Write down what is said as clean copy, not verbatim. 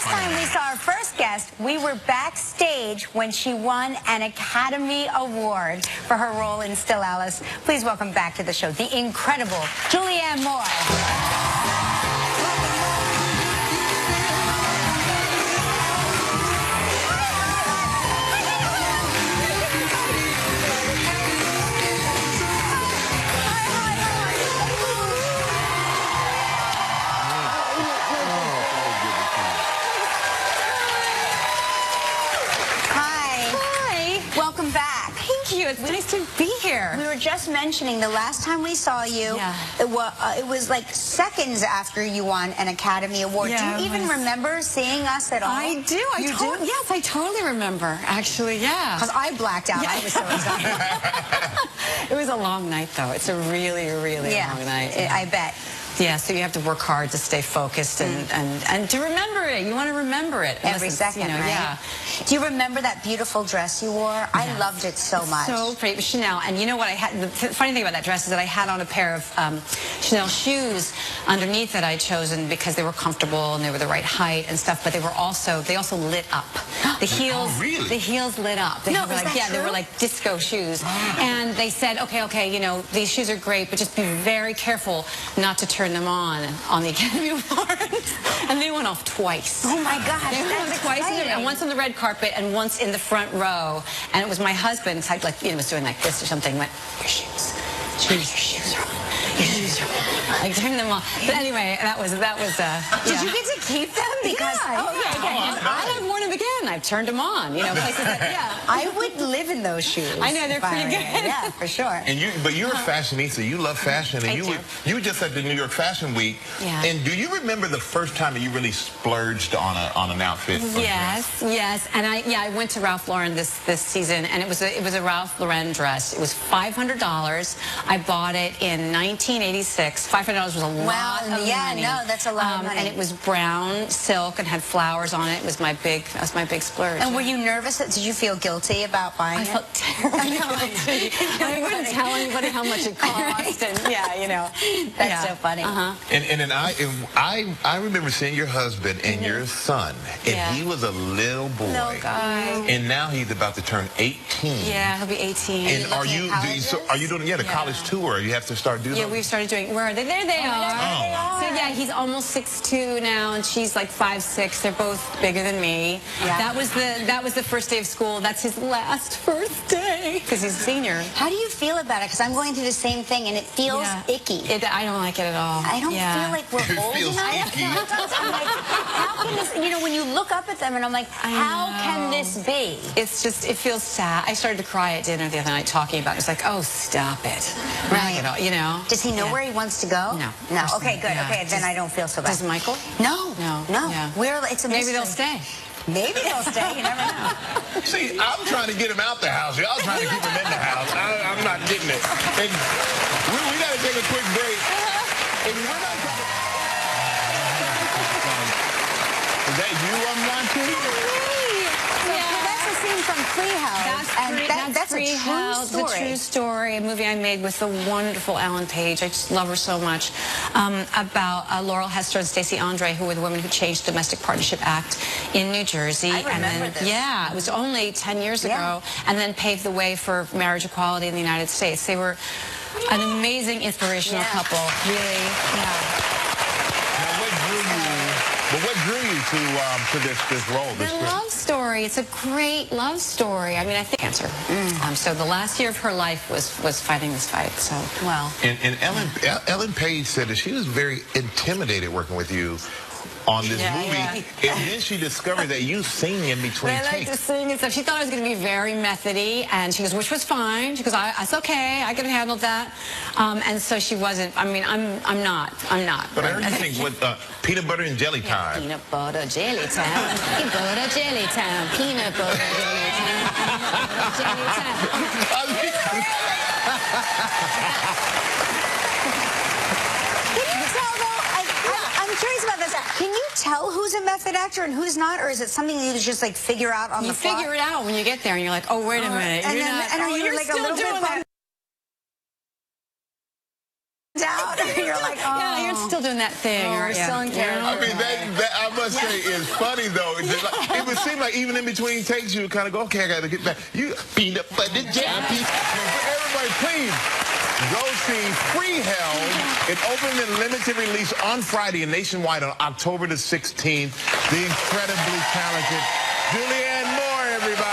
time we saw our first guest, we were backstage when she won an Academy Award for her role in Still Alice. Please welcome back to the show the incredible Julianne Moore. Welcome back. Thank you. It's nice to be here. We were just mentioning the last time we saw you, it was like seconds after you won an Academy Award. Yeah, do you even remember seeing us at all? I do. You do? Yes, I totally remember, actually, yeah. Because I blacked out. Yeah. I was so excited. It was a long night, though. It's a really, really long night. I bet. Yeah, so you have to work hard to stay focused and to remember it. You want to remember it. Every second, right? Yeah. Do you remember that beautiful dress you wore? I loved it so much. So pretty. It was Chanel. And you know what I had? The funny thing about that dress is that I had on a pair of Chanel shoes underneath that I'd chosen because they were comfortable and they were the right height and stuff. But they also lit up. The heels. Oh, really? The heels lit up. They no, were like, true? They were like disco shoes. And they said, okay, you know, these shoes are great, but just be very careful not to turn them on the Academy Awards. And they went off twice. Oh my gosh, they went off twice, and once on the red carpet and once in the front row. And it was my husband, was doing like this or something. Went, your shoes. Your shoes are on. Your shoes are on. I turned them on. But anyway, that was. Did you get to keep them? Because I have worn them again. I've turned them on. You know, places that. I would live in those shoes. I know they're pretty good. Yeah, for sure. And but you're a fashionista. You love fashion, and you were just at the New York Fashion Week. Yeah. And do you remember the first time that you really splurged on an outfit? Yes. And I went to Ralph Lauren this season, and it was a Ralph Lauren dress. It was $500. I bought it in 1986. $500 was a lot of money. No, that's a lot of money. And it was brown silk and had flowers on it. It was my big splurge. And were you nervous? Did you feel guilty about buying it? I felt terribly guilty. I wouldn't tell anybody how much it cost. And you know. That's so funny. And I remember seeing your husband and your son, and he was a little boy. Little guy. And now he's about to turn 18. Yeah, he'll be 18. And are you doing the college tour? You have to start doing. Yeah, we've started doing. Where are they? There they are. So yeah, he's almost 6'2" now, and she's like 5'6". They're both bigger than me. Yeah. That was the first day of school. That's his last first day because he's a senior. How do you feel about it? Because I'm going through the same thing, and it feels icky. I don't like it at all. I don't feel like we're old enough. How can this? You know, when you look up at them, and I'm like, how can this be? It's just, it feels sad. I started to cry at dinner the other night talking about it. It's like, oh, stop it. Right. You know. Does he know where he wants to go? No. No. Okay, good. Yeah. Okay, then I don't feel so bad. Does Michael? No. Yeah. It's a mystery. Maybe they'll stay. Maybe they'll stay. You never know. See, I'm trying to get him out the house. Y'all trying to keep him in the house. I'm not getting it. And we got to take a quick break. And we're not talking. Is that you I'm watching? That's a scene from Treehouse. That's a true story. It's a true story, a movie I made with the wonderful Ellen Page. I just love her so much. About Laurel Hester and Stacey Andre, who were the women who changed the Domestic Partnership Act in New Jersey. I remember this. Yeah, it was only 10 years ago, and then paved the way for marriage equality in the United States. They were an amazing, inspirational couple. Really, But what drew you to this role? The love story. It's a great love story. I mean, I think cancer. So the last year of her life was fighting this fight. So well. And Ellen Page said that she was very intimidated working with you on this movie, and then she discovered that you sing in between takes. I like to sing and stuff. She thought I was going to be very methody, and she goes, which was fine. She goes, it's okay, I could have handled that. And so she wasn't. I mean, I'm not. But I heard you sing with peanut butter and jelly time. Peanut butter jelly time. Peanut butter jelly time. Peanut butter jelly time. Jelly I'm curious about this. Can you tell who's a method actor and who's not, or is it something you just like figure out on the fly? You figure it out when you get there, and you're like, oh, wait a minute, and you're like still a little doing bit down. You're like, yeah, you're still doing that thing. You're still in character. I mean, I must to say is funny, though. It would seem like even in between takes, you would kind of go, okay, I got to get back. You peanut butter jelly. Everybody, please go see Free Held. It opened in limited release on Friday and nationwide on October the 16th. The incredibly talented Julianne Moore, everybody.